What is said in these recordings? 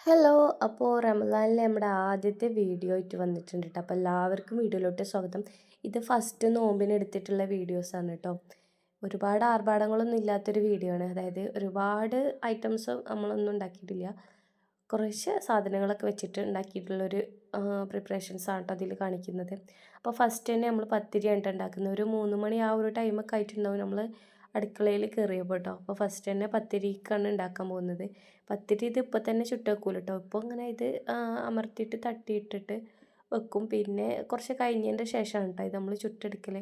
Hello. അപ്പോൾ റമദാനിലെ നമ്മുടെ ആദ്യത്തെ വീഡിയോ ആയിട്ട് വന്നിട്ടുണ്ട് കേട്ടോ. അപ്പോൾ എല്ലാവർക്കും വീഡിയോയിലോട്ട് സ്വാഗതം. ഇത് ഫസ്റ്റ് നോമ്പിന് എടുത്തിട്ടുള്ള വീഡിയോസാണ് കേട്ടോ. ഒരുപാട് ആർഭാടങ്ങളൊന്നും ഇല്ലാത്തൊരു വീഡിയോ ആണ്. അതായത് ഒരുപാട് ഐറ്റംസ് നമ്മളൊന്നും ഉണ്ടാക്കിയിട്ടില്ല. കുറച്ച് സാധനങ്ങളൊക്കെ വെച്ചിട്ട് ഉണ്ടാക്കിയിട്ടുള്ളൊരു പ്രിപ്പറേഷൻസ് ആണ് കേട്ടോ അതിൽ കാണിക്കുന്നത്. അപ്പോൾ ഫസ്റ്റ് തന്നെ നമ്മൾ പത്തിരിയാണ് ഉണ്ടാക്കുന്നത്. ഒരു 3 മണി ആ ഒരു ടൈമൊക്കെ ആയിട്ടുണ്ടാവും നമ്മൾ അടുക്കളയിൽ കയറിയപ്പോൾ കേട്ടോ. അപ്പോൾ ഫസ്റ്റ് തന്നെ പത്തിരിക്കാണ് ഉണ്ടാക്കാൻ പോകുന്നത്. പത്തിരി ഇത് ഇപ്പോൾ തന്നെ ചുട്ട് വെക്കൂല കേട്ടോ. ഇപ്പോൾ ഇങ്ങനെ ഇത് അമർത്തിയിട്ട് തട്ടിയിട്ടിട്ട് വെക്കും. പിന്നെ കുറച്ച് കഴിഞ്ഞതിൻ്റെ ശേഷമാണ് കേട്ടോ ഇത് നമ്മൾ ചുട്ടെടുക്കൽ.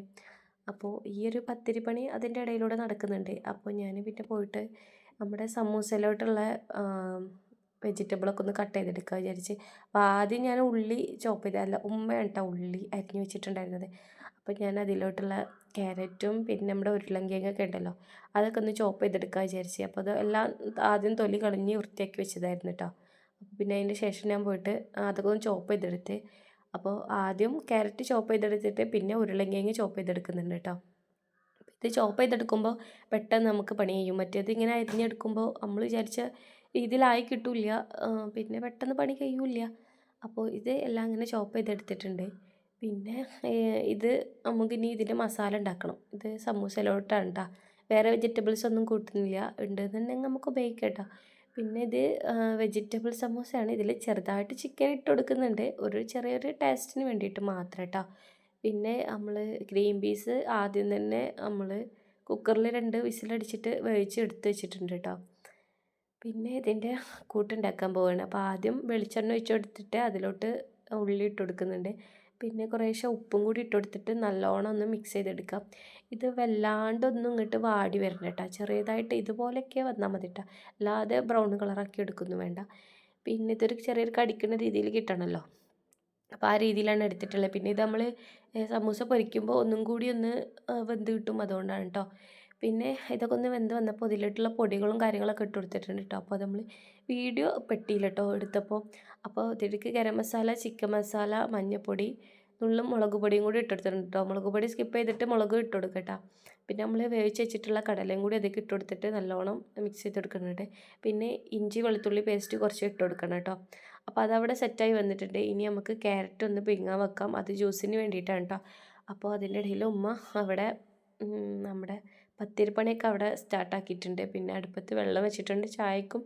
അപ്പോൾ ഈ ഒരു പത്തിരി പണി അതിൻ്റെ ഇടയിലൂടെ നടക്കുന്നുണ്ട്. അപ്പോൾ ഞാൻ പിന്നെ പോയിട്ട് നമ്മുടെ സമൂസയിലോട്ടുള്ള വെജിറ്റബിളൊക്കെ ഒന്ന് കട്ട് ചെയ്തെടുക്കുക വിചാരിച്ച്. അപ്പോൾ ആദ്യം ഞാൻ ഉള്ളി ചോപ്പ് ചെയ്ത്, അല്ല ഉമ്മയാണ് കേട്ടോ ഉള്ളി അരിഞ്ഞ് വെച്ചിട്ടുണ്ടായിരുന്നത്. അപ്പോൾ ഞാൻ അതിലോട്ടുള്ള ക്യാരറ്റും പിന്നെ നമ്മുടെ ഉരുളൻകിഴങ്ങൊക്കെ ഉണ്ടല്ലോ അതൊക്കെ ഒന്ന് ചോപ്പ് ചെയ്തെടുക്കുക വിചാരിച്ച്. അപ്പോൾ അത് എല്ലാം ആദ്യം തൊലി കളഞ്ഞ് വൃത്തിയാക്കി വെച്ചതായിരുന്നു കേട്ടോ. അപ്പോൾ പിന്നെ അതിൻ്റെ ശേഷം ഞാൻ പോയിട്ട് അതൊക്കെ ഒന്ന് ചോപ്പ് ചെയ്തെടുത്ത്. അപ്പോൾ ആദ്യം ക്യാരറ്റ് ചോപ്പ് ചെയ്തെടുത്തിട്ട് പിന്നെ ഉരുളൻകിഴങ്ങ് ചോപ്പ് ചെയ്തെടുക്കുന്നുണ്ട് കേട്ടോ. ഇത് ചോപ്പ് ചെയ്തെടുക്കുമ്പോൾ പെട്ടെന്ന് നമുക്ക് പണി ചെയ്യും. മറ്റേത് ഇങ്ങനെ അരിഞ്ഞെടുക്കുമ്പോൾ നമ്മൾ വിചാരിച്ച രീതിയിലായി കിട്ടില്ല, പിന്നെ പെട്ടെന്ന് പണി കഴിയില്ല. അപ്പോൾ ഇത് എല്ലാം ഇങ്ങനെ ചോപ്പ് ചെയ്തെടുത്തിട്ടുണ്ട്. പിന്നെ ഇത് നമുക്കിനി ഇതിൻ്റെ മസാല ഉണ്ടാക്കണം. ഇത് സമൂസയിലോട്ടാണ് കേട്ടോ. വേറെ വെജിറ്റബിൾസ് ഒന്നും കൂട്ടുന്നില്ല. ഉണ്ടെന്നുണ്ടെങ്കിൽ നമുക്ക് ഉപയോഗിക്കാം കേട്ടോ. പിന്നെ ഇത് വെജിറ്റബിൾ സമൂസയാണ്. ഇതിൽ ചെറുതായിട്ട് ചിക്കൻ ഇട്ട് കൊടുക്കുന്നുണ്ട്, ഒരു ചെറിയൊരു ടേസ്റ്റിന് വേണ്ടിയിട്ട് മാത്രം കേട്ടോ. പിന്നെ നമ്മൾ ഗ്രീൻ പീസ് ആദ്യം തന്നെ നമ്മൾ കുക്കറിൽ 2 വിസിലടിച്ചിട്ട് വേവിച്ച് എടുത്ത് വെച്ചിട്ടുണ്ട് കേട്ടോ. പിന്നെ ഇതിൻ്റെ കൂട്ടുണ്ടാക്കാൻ പോവുകയാണ്. അപ്പോൾ ആദ്യം വെളിച്ചെണ്ണ ഒഴിച്ച് കൊടുത്തിട്ട് അതിലോട്ട് ഉള്ളി ഇട്ട് കൊടുക്കുന്നുണ്ട്. പിന്നെ കുറേശ്ശെ ഉപ്പും കൂടി ഇട്ട് കൊടുത്തിട്ട് നല്ലോണം ഒന്ന് മിക്സ് ചെയ്തെടുക്കാം. ഇത് വല്ലാണ്ടൊന്നും ഇങ്ങോട്ട് വാടി വരണം കേട്ടോ. ചെറിയതായിട്ട് ഇതുപോലെയൊക്കെ വന്നാൽ മതി കേട്ടോ. അല്ലാതെ ബ്രൗൺ കളറാക്കി എടുക്കൊന്നും വേണ്ട. പിന്നെ ഇതൊരു ചെറിയൊരു കടിക്കുന്ന രീതിയിൽ കിട്ടണമല്ലോ. അപ്പോൾ ആ രീതിയിലാണ് എടുത്തിട്ടുള്ളത്. പിന്നെ ഇത് നമ്മൾ സമൂസ പൊരിക്കുമ്പോൾ ഒന്നും കൂടി ഒന്ന് വെന്ത് കിട്ടും, അതുകൊണ്ടാണ് കേട്ടോ. പിന്നെ ഇതൊക്കെ ഒന്ന് വെന്ത് വന്നപ്പോൾ ഇതിലോട്ടുള്ള പൊടികളും കാര്യങ്ങളൊക്കെ ഇട്ട് കൊടുത്തിട്ടുണ്ട് കേട്ടോ. അപ്പോൾ നമ്മൾ വീഡിയോ പെട്ടിയില്ല കേട്ടോ എടുത്തപ്പോൾ. അപ്പോൾ ഇതിലേക്ക് ഗരം മസാല, ചിക്കൻ മസാല, മഞ്ഞൾപ്പൊടി, നുള്ളും മുളക് പൊടിയും കൂടി ഇട്ടെടുത്തിട്ടുണ്ട് കേട്ടോ. മുളക് പൊടി സ്കിപ്പ് ചെയ്തിട്ട് മുളക് ഇട്ട് കൊടുക്കുക കേട്ടോ. പിന്നെ നമ്മൾ വേവിച്ച് വെച്ചിട്ടുള്ള കടലയും കൂടി അതിലേക്ക് ഇട്ട് കൊടുത്തിട്ട് നല്ലോണം മിക്സ് ചെയ്ത് കൊടുക്കുന്നുണ്ട്. പിന്നെ ഇഞ്ചി വെളുത്തുള്ളി പേസ്റ്റ് കുറച്ച് ഇട്ട് കൊടുക്കണം കേട്ടോ. അപ്പോൾ അതവിടെ സെറ്റായി വന്നിട്ടുണ്ട്. ഇനി നമുക്ക് ക്യാരറ്റ് ഒന്ന് പിങ്ങാൻ വെക്കാം. അത് ജ്യൂസിന് വേണ്ടിയിട്ടാണ് കേട്ടോ. അപ്പോൾ അതിൻ്റെ ഇടയിൽ ഉമ്മ അവിടെ നമ്മുടെ പത്തിരിപ്പണിയൊക്കെ അവിടെ സ്റ്റാർട്ടാക്കിയിട്ടുണ്ട്. പിന്നെ അടുപ്പത്ത് വെള്ളം വെച്ചിട്ടുണ്ട്. ചായക്കും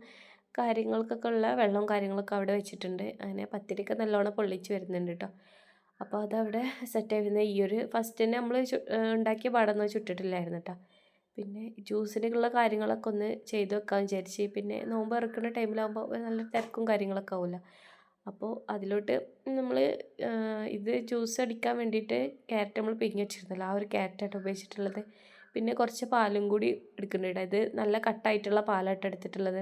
കാര്യങ്ങൾക്കൊക്കെ ഉള്ള വെള്ളവും കാര്യങ്ങളൊക്കെ അവിടെ വെച്ചിട്ടുണ്ട്. അങ്ങനെ പത്തിരിയൊക്കെ നല്ലോണം പൊള്ളിച്ച് വരുന്നുണ്ട് കേട്ടോ. അപ്പോൾ അതവിടെ സെറ്റായി വരുന്നത്. ഈ ഒരു ഫസ്റ്റ് തന്നെ നമ്മൾ ഉണ്ടാക്കിയ പാടൊന്നും ചുട്ടിട്ടില്ലായിരുന്നു കേട്ടോ. പിന്നെ ജ്യൂസിനുള്ള കാര്യങ്ങളൊക്കെ ഒന്ന് ചെയ്ത് വെക്കാൻ വിചാരിച്ച്. പിന്നെ നോമ്പ് തുറക്കുന്ന ടൈമിലാകുമ്പോൾ നല്ല തിരക്കും കാര്യങ്ങളൊക്കെ ആവുമല്ലോ. അപ്പോൾ അതിലോട്ട് നമ്മൾ ഇത് ജ്യൂസ് അടിക്കാൻ വേണ്ടിയിട്ട് ക്യാരറ്റ് നമ്മൾ പിഴിഞ്ഞ് വെച്ചിരുന്നല്ലോ, ആ ഒരു ക്യാരറ്റായിട്ട് ഉപയോഗിച്ചിട്ടുള്ളത്. പിന്നെ കുറച്ച് പാലും കൂടി എടുക്കുന്നുണ്ട്. ഇത് നല്ല കട്ടായിട്ടുള്ള പാലായിട്ട് എടുത്തിട്ടുള്ളത്.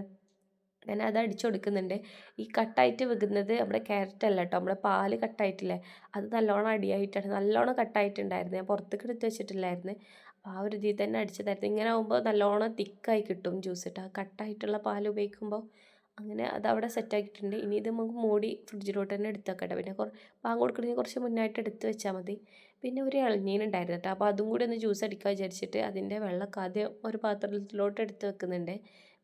ഞാൻ അത് അടിച്ചു കൊടുക്കുന്നുണ്ട്. ഈ കട്ടായിട്ട് വെക്കുന്നത് നമ്മുടെ ക്യാരറ്റ് അല്ല കേട്ടോ, നമ്മുടെ പാല് കട്ടായിട്ടില്ലേ അത് നല്ലോണം അടിയായിട്ടാണ്, നല്ലോണം കട്ടായിട്ടുണ്ടായിരുന്നു. ഞാൻ പുറത്തേക്ക് എടുത്ത് വെച്ചിട്ടില്ലായിരുന്നു. അപ്പോൾ ആ ഒരു ഇതിൽ തന്നെ അടിച്ചതായിരുന്നു. ഇങ്ങനെ ആകുമ്പോൾ നല്ലോണം തിക്കായി കിട്ടും ജ്യൂസ് കേട്ടോ, കട്ടായിട്ടുള്ള പാൽ ഉപയോഗിക്കുമ്പോൾ. അങ്ങനെ അതവിടെ സെറ്റാക്കിയിട്ടുണ്ട്. ഇനി ഇത് നമുക്ക് മൂടി ഫ്രിഡ്ജിലോട്ട് തന്നെ എടുത്ത് വെക്കട്ടെ. പിന്നെ പാങ്ങ് കൊടുക്കണമെങ്കിൽ കുറച്ച് മുന്നായിട്ട് എടുത്ത് വെച്ചാൽ മതി. പിന്നെ ഒരു ഇളനീനുണ്ടായിരുന്നു കേട്ടോ. അപ്പോൾ അതും കൂടി ഒന്ന് ജ്യൂസ് അടിക്കാൻ വിചാരിച്ചിട്ട് അതിൻ്റെ വെള്ളമൊക്കെ ആദ്യം ഒരു പാത്രത്തിലോട്ട് എടുത്ത് വെക്കുന്നുണ്ട്.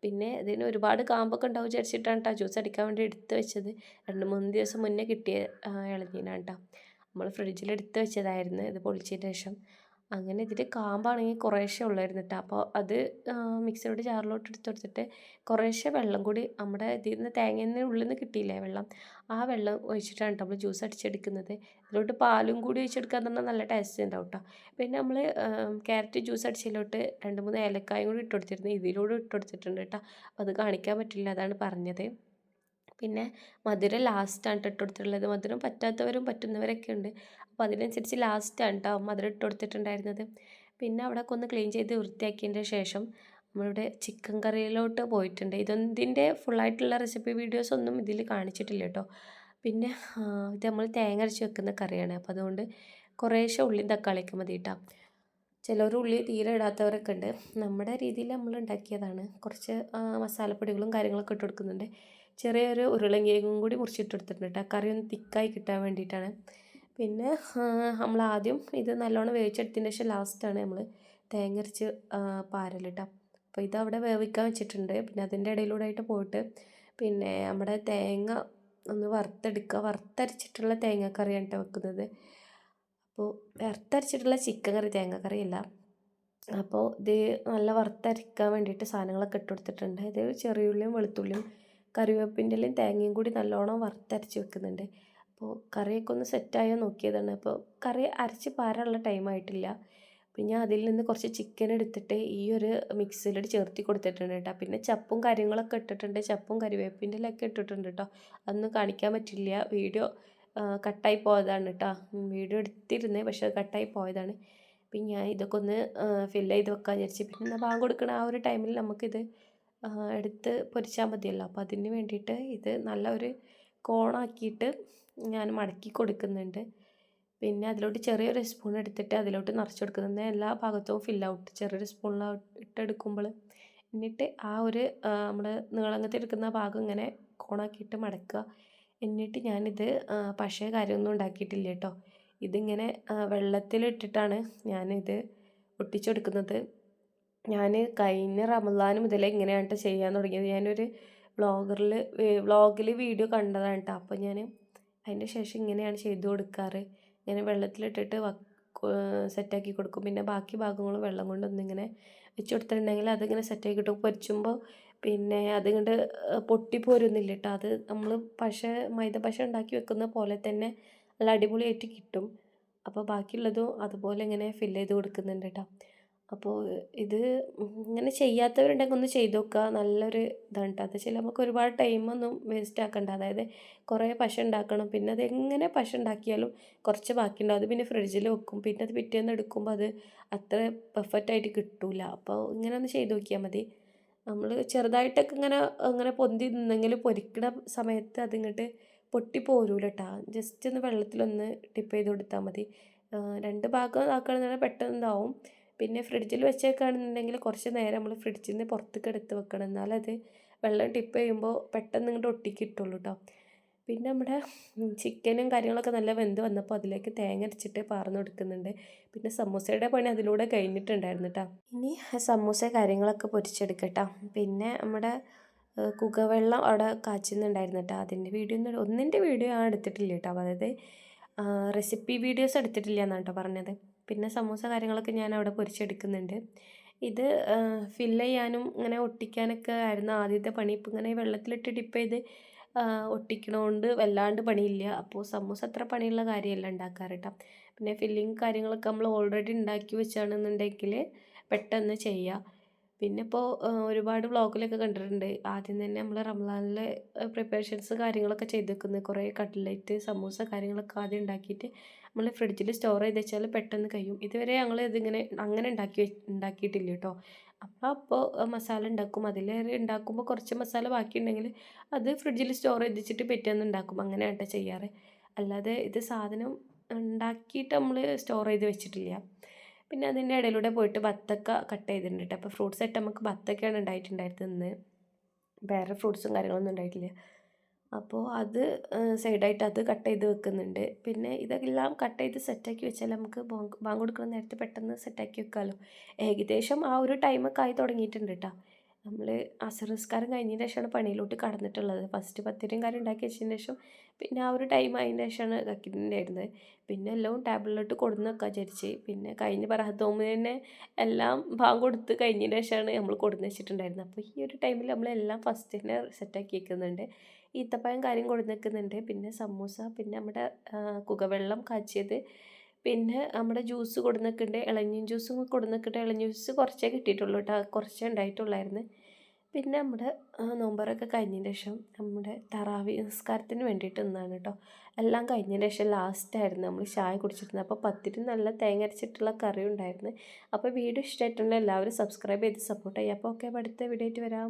പിന്നെ ഇതിന് ഒരുപാട് കാമ്പൊക്കെ ഉണ്ടാവും വിചാരിച്ചിട്ടാണ് കേട്ടോ ജ്യൂസ് അടിക്കാൻ വേണ്ടി എടുത്ത് വെച്ചത്. 2-3 ദിവസം മുന്നേ കിട്ടിയ ഇളനീനാണ് കേട്ടോ. നമ്മൾ ഫ്രിഡ്ജിൽ എടുത്ത് വെച്ചതായിരുന്നു ഇത് പൊളിച്ചതിന് ശേഷം. അങ്ങനെ ഇതിൻ്റെ കാമ്പാണെങ്കിൽ കുറേശ്ശെ ഉള്ളായിരുന്നു കേട്ടോ. അപ്പോൾ അത് മിക്സിയുടെ ജാറിലോട്ട് എടുത്ത് കൊടുത്തിട്ട് കുറേശ്ശെ വെള്ളം കൂടി നമ്മുടെ ഇതിൽ നിന്ന് തേങ്ങയിൽ നിന്ന് ഉള്ളിൽ നിന്ന് കിട്ടിയില്ലേ വെള്ളം, ആ വെള്ളം ഒഴിച്ചിട്ടാണ് കേട്ടോ നമ്മൾ ജ്യൂസ് അടിച്ചെടുക്കുന്നത്. ഇതിലോട്ട് പാലും കൂടി ഒഴിച്ചെടുക്കാൻ പറഞ്ഞാൽ നല്ല ടേസ്റ്റ് ഉണ്ടാവും കേട്ടോ. പിന്നെ നമ്മൾ ക്യാരറ്റ് ജ്യൂസ് അടിച്ചതിലോട്ട് 2-3 ഏലക്കായും കൂടി ഇട്ട് കൊടുത്തിരുന്നു, ഇതിലൂടെ ഇട്ട് കൊടുത്തിട്ടുണ്ട് കേട്ടോ. അപ്പോൾ അത് കാണിക്കാൻ പറ്റില്ല, അതാണ് പറഞ്ഞത്. പിന്നെ മധുരം ലാസ്റ്റാണ് ഇട്ട് കൊടുത്തിട്ടുള്ളത്. മധുരം പറ്റാത്തവരും പറ്റുന്നവരൊക്കെ ഉണ്ട്. അപ്പോൾ അതിനനുസരിച്ച് ലാസ്റ്റാണ് കേട്ടോ മധുരം ഇട്ട് കൊടുത്തിട്ടുണ്ടായിരുന്നത്. പിന്നെ അവിടെയൊക്കെ ഒന്ന് ക്ലീൻ ചെയ്ത് വൃത്തിയാക്കിയതിൻ്റെ ശേഷം നമ്മളിവിടെ ചിക്കൻ കറിയിലോട്ട് പോയിട്ടുണ്ട്. ഇതിൻ്റെ ഫുള്ളായിട്ടുള്ള റെസിപ്പി വീഡിയോസ് ഒന്നും ഇതിൽ കാണിച്ചിട്ടില്ല കേട്ടോ. പിന്നെ ഇത് നമ്മൾ തേങ്ങ അരച്ച് വെക്കുന്ന കറിയാണ്. അപ്പോൾ അതുകൊണ്ട് കുറേശ്ശെ ഉള്ളിയും തക്കാളിയൊക്കെ മതി കേട്ടോ. ചിലർ ഉള്ളി തീരെ ഇടാത്തവരൊക്കെ ഉണ്ട്. നമ്മുടെ രീതിയിൽ നമ്മൾ ഉണ്ടാക്കിയതാണ്. കുറച്ച് മസാലപ്പൊടികളും കാര്യങ്ങളൊക്കെ ഇട്ട് കൊടുക്കുന്നുണ്ട്. ചെറിയൊരു ഉരുളൻകിഴങ്ങും കൂടി മുറിച്ചിട്ട് കൊടുത്തിട്ടുണ്ട് കേട്ടോ, കറി ഒന്ന് തിക്കായി കിട്ടാൻ വേണ്ടിയിട്ടാണ്. പിന്നെ നമ്മൾ ആദ്യം ഇത് നല്ലോണം വേവിച്ചെടുത്തതിന് ശേഷം ലാസ്റ്റാണ് നമ്മൾ തേങ്ങ അരച്ച് പാരൽ കേട്ടോ. അപ്പോൾ ഇതവിടെ വേവിക്കാൻ വെച്ചിട്ടുണ്ട്. പിന്നെ അതിൻ്റെ ഇടയിലൂടെ ആയിട്ട് പോയിട്ട് പിന്നെ നമ്മുടെ തേങ്ങ ഒന്ന് വറുത്തെടുക്കുക. വറുത്തരച്ചിട്ടുള്ള തേങ്ങാക്കറിയാണ് കേട്ടോ വെക്കുന്നത്. അപ്പോൾ വറുത്തരച്ചിട്ടുള്ള ചിക്കൻ കറി, തേങ്ങാക്കറിയല്ല. അപ്പോൾ ഇത് നല്ല വറുത്തരയ്ക്കാൻ വേണ്ടിയിട്ട് സാധനങ്ങളൊക്കെ ഇട്ട് കൊടുത്തിട്ടുണ്ട്. ഇത് ചെറിയുള്ളിയും വെളുത്തുള്ളിയും കറിവേപ്പിൻ്റെ ഇലയും തേങ്ങയും കൂടി നല്ലോണം വറുത്തരച്ച് വെക്കുന്നുണ്ട്. അപ്പോൾ കറിയൊക്കെ ഒന്ന് സെറ്റായോ നോക്കിയതാണ്. അപ്പോൾ കറി അരച്ച് പാരാനുള്ള ടൈമായിട്ടില്ല. പിന്നെ അതിൽ നിന്ന് കുറച്ച് ചിക്കൻ എടുത്തിട്ട് ഈ ഒരു മിക്സിയിലിട്ട് ചേർത്തി കൊടുത്തിട്ടുണ്ട് കേട്ടോ. പിന്നെ ചപ്പും കാര്യങ്ങളൊക്കെ ഇട്ടിട്ടുണ്ട്. ചപ്പും കറിവേപ്പിൻ്റെ ഇലയൊക്കെ ഇട്ടിട്ടുണ്ട് കേട്ടോ. അതൊന്നും കാണിക്കാൻ പറ്റില്ല, വീഡിയോ കട്ടായി പോയതാണ് കേട്ടോ. വീഡിയോ എടുത്തിരുന്നേ, പക്ഷേ അത് കട്ടായി പോയതാണ്. പിന്നെ ഞാൻ ഇതൊക്കെ ഒന്ന് ഫില്ല് ചെയ്ത് വെക്കാൻ വിചാരിച്ചു. പിന്നെ ബാങ്ക് കൊടുക്കണ ആ ഒരു ടൈമിൽ നമുക്കിത് എടുത്ത് പൊരിച്ചാൽ മതിയല്ലോ. അപ്പോൾ അതിന് വേണ്ടിയിട്ട് ഇത് നല്ല ഒരു കോണാക്കിയിട്ട് ഞാൻ മടക്കി കൊടുക്കുന്നുണ്ട്. പിന്നെ അതിലോട്ട് ചെറിയൊരു സ്പൂൺ എടുത്തിട്ട് അതിലോട്ട് നിറച്ച് കൊടുക്കുന്നത്, എല്ലാ ഭാഗത്തും ഫില്ലൗട്ട് ചെറിയൊരു സ്പൂണിൽ ഇട്ടെടുക്കുമ്പോൾ. എന്നിട്ട് ആ ഒരു നമ്മൾ നീളങ്ങത്തിൽ എടുക്കുന്ന ഭാഗം ഇങ്ങനെ കോണാക്കിയിട്ട് മടക്കുക. എന്നിട്ട് ഞാനിത് പശ കാര്യമൊന്നും ഉണ്ടാക്കിയിട്ടില്ല കേട്ടോ. ഇതിങ്ങനെ വെള്ളത്തിലിട്ടിട്ടാണ് ഞാനിത് ഒട്ടിച്ചെടുക്കുന്നത്. ഞാൻ കഴിഞ്ഞ റമദാൻ മുതലേ ഇങ്ങനെയാണ് ചെയ്യാൻ തുടങ്ങിയത്. ഞാനൊരു വ്ളോഗിൽ വീഡിയോ കണ്ടതാണ് കേട്ടോ. അപ്പോൾ ഞാൻ അതിൻ്റെ ശേഷം ഇങ്ങനെയാണ് ചെയ്തു കൊടുക്കാറ്. ഇങ്ങനെ വെള്ളത്തിലിട്ടിട്ട് സെറ്റാക്കി കൊടുക്കും. പിന്നെ ബാക്കി ഭാഗങ്ങളും വെള്ളം കൊണ്ടൊന്നിങ്ങനെ വെച്ച് കൊടുത്തിട്ടുണ്ടെങ്കിൽ അതിങ്ങനെ സെറ്റാക്കി കിട്ടും. പൊരിച്ചുമ്പോൾ പിന്നെ അതിങ്ങോട്ട് പൊട്ടിപ്പോരുന്നില്ല കേട്ടോ. അത് നമ്മൾ മൈദ പശ ഉണ്ടാക്കി വെക്കുന്ന പോലെ തന്നെ നല്ല അടിപൊളിയായിട്ട് കിട്ടും. അപ്പോൾ ബാക്കിയുള്ളതും അതുപോലെ ഇങ്ങനെ ഫില്ല് ചെയ്ത് കൊടുക്കുന്നുണ്ട് കേട്ടോ. അപ്പോൾ ഇത് ഇങ്ങനെ ചെയ്യാത്തവരുണ്ടെങ്കിൽ ഒന്ന് ചെയ്ത് നോക്കുക. നല്ലൊരു ഇതാണ് കേട്ടോ. അത് വെച്ചാൽ നമുക്ക് ഒരുപാട് ടൈമൊന്നും വേസ്റ്റ് ആക്കണ്ട. അതായത് കുറേ പശ ഉണ്ടാക്കണം. പിന്നെ അത് എങ്ങനെ പശ ഉണ്ടാക്കിയാലും കുറച്ച് ബാക്കിയുണ്ടാവും. അത് പിന്നെ ഫ്രിഡ്ജിൽ വെക്കും. പിന്നെ അത് പിറ്റേന്ന് എടുക്കുമ്പോൾ അത് അത്ര പെർഫെക്റ്റായിട്ട് കിട്ടില്ല. അപ്പോൾ ഇങ്ങനെ ഒന്ന് ചെയ്ത് നോക്കിയാൽ മതി. നമ്മൾ ചെറുതായിട്ടൊക്കെ അങ്ങനെ പൊന്തി നിന്നെങ്കിൽ പൊരിക്കണ സമയത്ത് അതിങ്ങോട്ട് പൊട്ടിപ്പോരൂല കേട്ടോ. ജസ്റ്റ് ഒന്ന് വെള്ളത്തിലൊന്ന് ടിപ്പ് ചെയ്ത് കൊടുത്താൽ മതി. രണ്ട് ഭാഗം ആക്കുകയാണെന്നുണ്ടെങ്കിൽ പെട്ടെന്ന് ഇതാവും. പിന്നെ ഫ്രിഡ്ജിൽ വെച്ചേക്കുകയാണെന്നുണ്ടെങ്കിൽ കുറച്ച് നേരം നമ്മൾ ഫ്രിഡ്ജിൽ നിന്ന് പുറത്തേക്ക് എടുത്ത് വെക്കണം. എന്നാലത് വെള്ളം ടിപ്പ് ചെയ്യുമ്പോൾ പെട്ടെന്ന് ഇങ്ങോട്ട് ഒട്ടിക്കിട്ടുള്ളൂ കേട്ടോ. പിന്നെ നമ്മുടെ ചിക്കനും കാര്യങ്ങളൊക്കെ നല്ല വെന്ത് വന്നപ്പോൾ അതിലേക്ക് തേങ്ങ അരച്ചിട്ട് പാർന്ന് കൊടുക്കുന്നുണ്ട്. പിന്നെ സമൂസയുടെ പണി അതിലൂടെ കഴിഞ്ഞിട്ടുണ്ടായിരുന്നു കേട്ടോ. ഇനി സമൂസ കാര്യങ്ങളൊക്കെ പൊരിച്ചെടുക്കട്ടോ. പിന്നെ നമ്മുടെ കുകവെള്ളം അവിടെ കാച്ചുന്നുണ്ടായിരുന്നു കേട്ടോ. അതിൻ്റെ ഒന്നിൻ്റെ വീഡിയോ ഞാൻ എടുത്തിട്ടില്ല കേട്ടോ. അതായത് റെസിപ്പി വീഡിയോസ് എടുത്തിട്ടില്ല എന്നാണ് കേട്ടോ പറഞ്ഞത്. പിന്നെ സമൂസ കാര്യങ്ങളൊക്കെ ഞാൻ അവിടെ പൊരിച്ചെടുക്കുന്നുണ്ട്. ഇത് ഫില്ല് ചെയ്യാനും ഇങ്ങനെ ഒട്ടിക്കാനൊക്കെ ആയിരുന്നു ആദ്യത്തെ പണി. ഇപ്പം ഇങ്ങനെ വെള്ളത്തിലിട്ട് ഡിപ്പ് ചെയ്ത് ഒട്ടിക്കണോണ്ട് വല്ലാണ്ട് പണിയില്ല. അപ്പോൾ സമൂസ അത്ര പണിയുള്ള കാര്യമല്ല ഉണ്ടാക്കാറ് കേട്ടോ. പിന്നെ ഫില്ലിങ് കാര്യങ്ങളൊക്കെ നമ്മൾ ഓൾറെഡി ഉണ്ടാക്കി വെച്ചാണെന്നുണ്ടെങ്കിൽ പെട്ടെന്ന് ചെയ്യാം. പിന്നെ ഇപ്പോൾ ഒരുപാട് വ്ളോഗിലൊക്കെ കണ്ടിട്ടുണ്ട്, ആദ്യം തന്നെ നമ്മൾ റമദാനിലെ പ്രിപ്പറേഷൻസ് കാര്യങ്ങളൊക്കെ ചെയ്ത് വെക്കുന്നത്. കുറേ കട്ട്ലറ്റ്, സമൂസ കാര്യങ്ങളൊക്കെ ആദ്യം ഉണ്ടാക്കിയിട്ട് നമ്മൾ ഫ്രിഡ്ജിൽ സ്റ്റോർ ചെയ്ത് വെച്ചാൽ പെട്ടെന്ന് കഴിയും. ഇതുവരെ ഞങ്ങൾ അങ്ങനെ ഉണ്ടാക്കിയിട്ടില്ല കേട്ടോ. അപ്പോൾ മസാല ഉണ്ടാക്കും. അതിലേറെ ഉണ്ടാക്കുമ്പോൾ കുറച്ച് മസാല ബാക്കിയുണ്ടെങ്കിൽ അത് ഫ്രിഡ്ജിൽ സ്റ്റോർ ചെയ്ത് വെച്ചിട്ട് പിറ്റേന്ന് ഉണ്ടാക്കും. അങ്ങനെയാണ് കേട്ടോ ചെയ്യാറ്. അല്ലാതെ ഇത് സാധനം ഉണ്ടാക്കിയിട്ട് നമ്മൾ സ്റ്റോർ ചെയ്ത് വെച്ചിട്ടില്ല. പിന്നെ അതിൻ്റെ ഇടയിലൂടെ പോയിട്ട് ബത്തക്ക കട്ട് ചെയ്തിട്ടുണ്ട് കേട്ടോ. അപ്പോൾ ഫ്രൂട്ട്സ് ആയിട്ട് നമുക്ക് ബത്തക്കയാണ് ഉണ്ടായിട്ടുണ്ടായിരുന്നത് ഇന്ന്. വേറെ ഫ്രൂട്ട്സും കാര്യങ്ങളൊന്നും ഉണ്ടായിട്ടില്ല. അപ്പോൾ അത് സൈഡായിട്ട് അത് കട്ട് ചെയ്ത് വെക്കുന്നുണ്ട്. പിന്നെ ഇതെല്ലാം കട്ട് ചെയ്ത് സെറ്റാക്കി വെച്ചാൽ നമുക്ക് ബാങ്ക് കൊടുക്കുന്ന നേരത്തെ പെട്ടെന്ന് സെറ്റാക്കി വെക്കാമല്ലോ. ഏകദേശം ആ ഒരു ടൈമൊക്കെ ആയി തുടങ്ങിയിട്ടുണ്ട് കേട്ടോ. നമ്മൾ അസർ നിസ്കാരം കഴിഞ്ഞതിന് ശേഷമാണ് പണിയിലോട്ട് കടന്നിട്ടുള്ളത്. ഫസ്റ്റ് പത്തിരിയും കാര്യം ഉണ്ടാക്കി വെച്ചതിന് ശേഷം പിന്നെ ആ ഒരു ടൈം അതിൻ്റെ ശേഷമാണ് ഇതാക്കിയിട്ടുണ്ടായിരുന്നത്. പിന്നെ എല്ലാം ടേബിളിലോട്ട് കൊടുന്ന് വെക്കാൻ വിചാരിച്ച്. പിന്നെ കഴിഞ്ഞ പറഹത്തോമിന് തന്നെ എല്ലാം ബാങ്ക് കൊടുത്ത് കഴിഞ്ഞതിന് ശേഷമാണ് നമ്മൾ കൊടുന്ന് വെച്ചിട്ടുണ്ടായിരുന്നത്. അപ്പോൾ ഈ ഒരു ടൈമിൽ നമ്മളെല്ലാം ഫസ്റ്റ് തന്നെ സെറ്റാക്കി വെക്കുന്നുണ്ട്. ഈത്തപ്പഴം കാര്യം കൊടുന്ന് വെക്കുന്നുണ്ട്. പിന്നെ സമൂസ, പിന്നെ നമ്മുടെ കുകവെള്ളം കാച്ചിയത്, പിന്നെ നമ്മുടെ ജ്യൂസ് കൊടുന്നൊക്കെയുണ്ട്. ഇളനീർ ജ്യൂസും കൊടുന്നൊക്കെയുണ്ട്. ഇളനീർ ജ്യൂസ് കുറച്ചേ കിട്ടിയിട്ടുള്ളൂ കേട്ടോ, കുറച്ചേ ഉണ്ടായിട്ടുള്ളായിരുന്നു. പിന്നെ നമ്മുടെ നോമ്പറൊക്കെ കഴിഞ്ഞതിന് ശേഷം നമ്മുടെ തറാവി നിസ്കാരത്തിന് വേണ്ടിയിട്ട് നിന്നാണ് കേട്ടോ. എല്ലാം കഴിഞ്ഞതിന് ശേഷം ലാസ്റ്റായിരുന്നു നമ്മൾ ചായ കുടിച്ചിരുന്നത്. അപ്പോൾ പത്തിരി നല്ല തേങ്ങ അരച്ചിട്ടുള്ള കറി ഉണ്ടായിരുന്നു. അപ്പോൾ വീഡിയോ ഇഷ്ടമായിട്ടുണ്ടെങ്കിൽ എല്ലാവരും സബ്സ്ക്രൈബ് ചെയ്ത് സപ്പോർട്ട് ചെയ്യുക. അപ്പോൾ ഓക്കെ, അടുത്ത വീഡിയോ ആയിട്ട് വരാം.